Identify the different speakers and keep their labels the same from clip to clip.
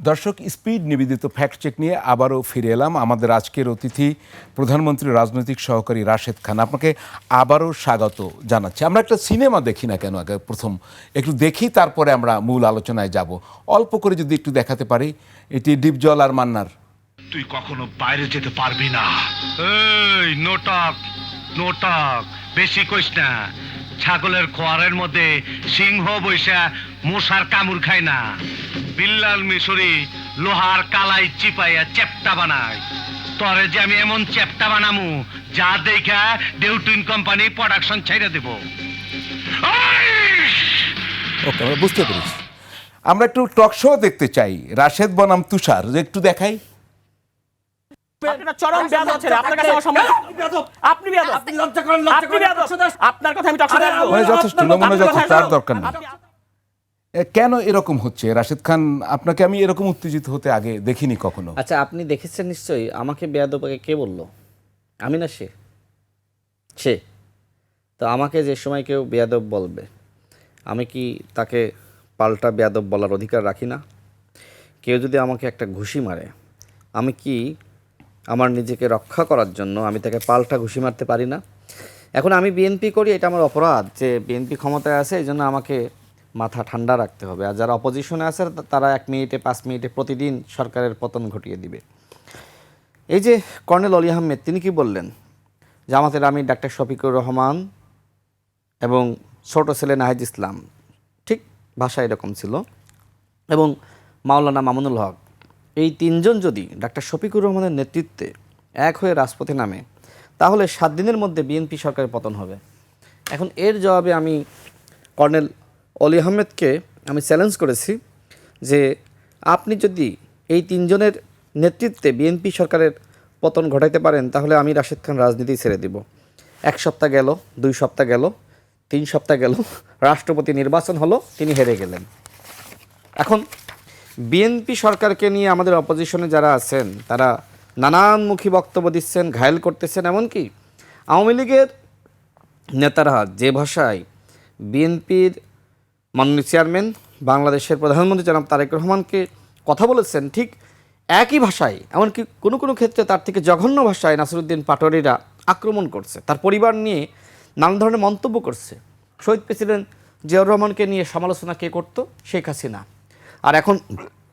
Speaker 1: দর্শক, স্পিড নিবেদিত fact check নিয়ে আবারও ফিরে এলাম। আমাদের আজকের অতিথি প্রধানমন্ত্রীর রাজনৈতিক সহকারী রাশেদ খান। আপনাকে আবারও স্বাগত জানাচ্ছি। আমরা একটা সিনেমা দেখি না কেন আগে প্রথম একটু দেখি, তারপরে আমরা মূল আলোচনায় যাব। অল্প করে যদি একটু দেখাতে পারি, এটি ডিপজল আর মান্নার।
Speaker 2: তুই কখনো বাইরে যেতে পারবি না। এই নোটক নোটক, বেশি কইস না। ছাগলের খোয়ারের মধ্যে সিংহ বৈশা মশার কামড় খায় না। বিল্লাল মিশরি লোহার কালাই চিপাইয়া চেপটা বানায়। তরে যে আমি এমন চেপটা বানামু যা দেখা ডেউটিন কোম্পানি প্রোডাকশন ছাইড়া দেব।
Speaker 1: ওকে, আমরা বুঝতে পেরেছি। আমরা একটু টক শো দেখতে চাই, রাশেদ বনাম তুষার, একটু দেখাই।
Speaker 3: চরম বেয়াদব ছেলে, আপনার কাছে আমার সম্মান। আপনি বেয়াদব, আপনি লজ্জা করেন, লজ্জা করেন। আপনার কথা আমি টক শো দেখব।
Speaker 1: যথেষ্ট, নমুনা যথেষ্ট, তার দরকার নেই। কেন এরকম হচ্ছে রাশেদ খান? আপনাকে আমি এরকম উত্তেজিত হতে আগে দেখিনি কখনো।
Speaker 4: আচ্ছা, আপনি দেখেছেন নিশ্চয়ই। আমাকে বেয়াদবকে কে বললো? আমি না, সে। তো আমাকে যে সময় কেউ বেয়াদব বলবে, আমি কি তাকে পাল্টা বেয়াদব বলার অধিকার রাখি না? কেউ যদি আমাকে একটা ঘুষি মারে, আমি কি আমার নিজেকে রক্ষা করার জন্য আমি তাকে পাল্টা ঘুষি মারতে পারি না? এখন আমি বিএনপি করি, এটা আমার অপরাধ যে বিএনপি ক্ষমতায় আছে, এই জন্য আমাকে মাথা ঠান্ডা রাখতে হবে। আর যারা অপোজিশনে আছে তারা 1 মিনিটে 5 মিনিটে প্রতিদিন সরকারের পতন ঘটিয়ে দিবে। এই যে কর্নেল অলি আহমেদ, তিনি কি বললেন? জামাতের আমির ডাক্তার শফিকুর রহমান এবং ছোট ছেলে নাহিদ ইসলাম, ঠিক ভাষা এরকম ছিল, এবং মাওলানা মামুনুল হক, এই 3 জন যদি ডাক্তার শফিকুর রহমানের নেতৃত্বে এক হয়ে রাজপথে নামে, তাহলে 7 দিনের মধ্যে বিএনপি সরকারের পতন হবে। এখন এর জবাবে আমি কর্নেল অলি আহমেদকে আমি চ্যালেঞ্জ করেছি যে আপনি যদি এই 3 জনের নেতৃত্বে বিএনপি সরকারের পতন ঘটাইতে পারেন, তাহলে আমি রাশেদ খান রাজনীতি ছেড়ে দিব। 1 সপ্তাহ গেল, 2 সপ্তাহ গেল, 3 সপ্তাহ গেল, রাষ্ট্রপতি নির্বাচন হলো, তিনি হেরে গেলেন। এখন বিএনপি সরকারকে নিয়ে আমাদের অপোজিশনে যারা আছেন তারা নানানমুখী বক্তব্য দিচ্ছেন, ঘায়েল করতেছেন। এমনকি আওয়ামী লীগের নেতারা যে ভাষায় বিএনপির মাননীয় চেয়ারম্যান, বাংলাদেশের প্রধানমন্ত্রী জনাব তারেক রহমানকে কথা বলেছেন, ঠিক একই ভাষায়, এমনকি কোনো কোনো ক্ষেত্রে তার থেকে জঘন্য ভাষায় নাসিরউদ্দিন পাটোয়ারিরা আক্রমণ করছে, তার পরিবার নিয়ে নানা ধরনের মন্তব্য করছে। শহীদ প্রেসিডেন্ট জিয়াউর রহমানকে নিয়ে সমালোচনা কে করতো? শেখ হাসিনা। আর এখন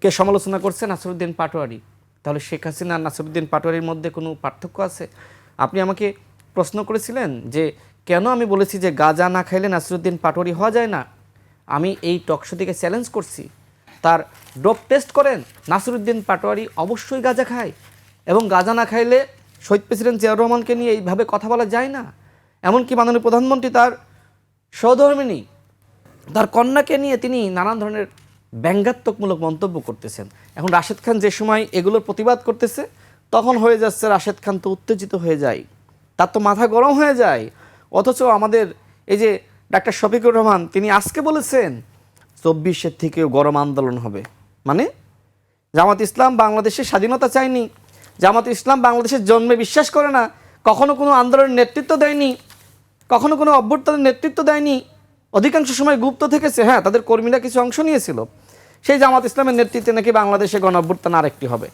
Speaker 4: কে সমালোচনা করছে? নাসিরউদ্দিন পাটোয়ারি। তাহলে শেখ হাসিনা আর নাসিরউদ্দিন পাটোয়ারির মধ্যে কোনো পার্থক্য আছে? আপনি আমাকে প্রশ্ন করেছিলেন যে কেন আমি বলেছি যে গাঁজা না খাইলে নাসিরউদ্দিন পাটোয়ারি হওয়া যায় না। আমি এই টকশো থেকে চ্যালেঞ্জ করছি, তার ডোপ টেস্ট করেন, নাসিরউদ্দিন পাটোয়ারি অবশ্যই গাঁজা খায়, এবং গাঁজা না খাইলে শহীদ প্রেসিডেন্ট জিয়াউর রহমানকে নিয়ে এইভাবে কথা বলা যায় না। এমনকি মাননীয় প্রধানমন্ত্রী তার সহধর্মিণী, তার কন্যাকে নিয়ে তিনি নানান ধরনের ব্যঙ্গাত্মকমূলক মন্তব্য করতেছেন। এখন রাশেদ খান যে সময় এগুলোর প্রতিবাদ করতেছে, তখন হয়ে যাচ্ছে রাশেদ খান তো উত্তেজিত হয়ে যায়, তার তো মাথা গরম হয়ে যায়। অথচ আমাদের এই যে ডাক্তার শফিকুর রহমান, তিনি আজকে বলেছেন 24-এর থেকেও গরম আন্দোলন হবে। মানে জামাত ইসলাম বাংলাদেশের স্বাধীনতা চায়নি, জামাত ইসলাম বাংলাদেশের জন্মে বিশ্বাস করে না, কখনো কোনো আন্দোলনের নেতৃত্ব দেয়নি, কখনো কোনো অভ্যুত্থানের নেতৃত্ব দেয়নি, অধিকাংশ সময় গুপ্ত থেকেছে। হ্যাঁ, তাদের কর্মীরা কিছু অংশ নিয়েছিল। সেই জামাত ইসলামের নেতৃত্বে নাকি বাংলাদেশে গণ অভ্যুত্থান আরেকটি হবে,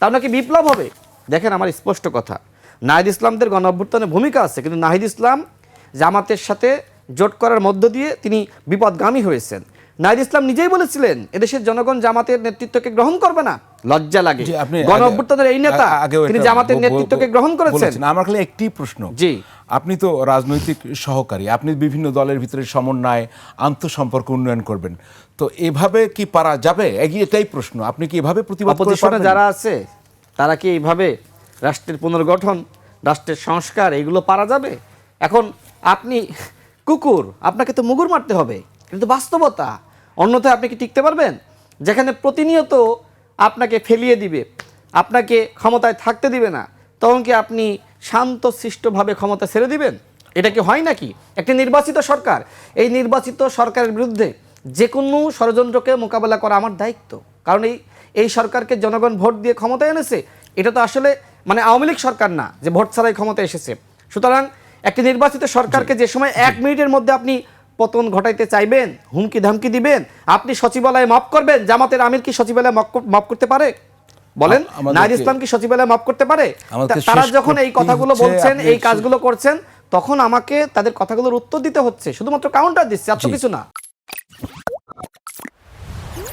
Speaker 4: তার নাকি বিপ্লব হবে। দেখেন, আমার স্পষ্ট কথা, নাহিদ ইসলামদের গণ অভ্যুত্থানের ভূমিকা আছে, কিন্তু নাহিদ ইসলাম জামাতের সাথে জোট করার মধ্য দিয়ে তিনি বিপদগামী হয়েছেন। নাহিদ ইসলাম নিজেই বলেছিলেন এদেশের জনগণ জামাতের নেতৃত্বকে গ্রহণ করবে না। লজ্জা লাগে, গণ অভ্যুত্থানের এই নেতা তিনি জামাতের নেতৃত্বকে গ্রহণ করেছেন।
Speaker 1: আমার খালি একটি প্রশ্ন, জি, আপনি তো রাজনৈতিক সহকারী, আপনি বিভিন্ন দলের ভিতরে সমন্বয়, আন্তঃসম্পর্ক উন্নয়ন করবেন, তো এভাবে কি পারা যাবে? এটাই প্রশ্ন, আপনি কি এভাবে প্রতিবাদ করতে পারবেন?
Speaker 4: যারা আছে তারা কি এইভাবে রাষ্ট্রের পুনর্গঠন, রাষ্ট্রের সংস্কার এগুলো পারা যাবে? এখন আপনি কুকুর, আপনাকে তো মুগুর মারতে হবে, কিন্তু বাস্তবতা। অন্যথায় আপনি কি টিকতে পারবেন? যেখানে প্রতিনিয়ত আপনাকে ফেলিয়ে দিবে, আপনাকে ক্ষমতায় থাকতে দিবে না, তখন কি আপনি শান্তশিষ্টভাবে ক্ষমতা ছেড়ে দিবেন? এটা কি হয় নাকি? একটি নির্বাচিত সরকার, এই নির্বাচিত সরকারের বিরুদ্ধে যে কোনো ষড়যন্ত্রকে মোকাবেলা করা আমার দায়িত্ব। কারণ এই সরকারকে জনগণ ভোট দিয়ে ক্ষমতায় এনেছে। এটা তো আসলে মানে আওয়ামী লীগ সরকার না যে ভোট ছাড়াই ক্ষমতায় এসেছে। সুতরাং একটি নির্বাচিত সরকারকে যে সময় 1 মিনিটের মধ্যে আপনি অধঃপতন ঘটাইতে চাইবেন, হুমকি ধামকি দিবেন, আপনি সচিবালয়ে মাফ করবেন? জামাতের আমির কি সচিবালয়ে মাফ করতে পারে? বলেন, নাহিদ ইসলাম কি সচিবালয়ে মাফ করতে পারে? তারা যখন এই কথাগুলো বলছেন, এই কাজগুলো করছেন, তখন আমাকে তাদের কথাগুলোর উত্তর দিতে হচ্ছে, শুধুমাত্র কাউন্টার দিচ্ছে, আর তো কিছু না।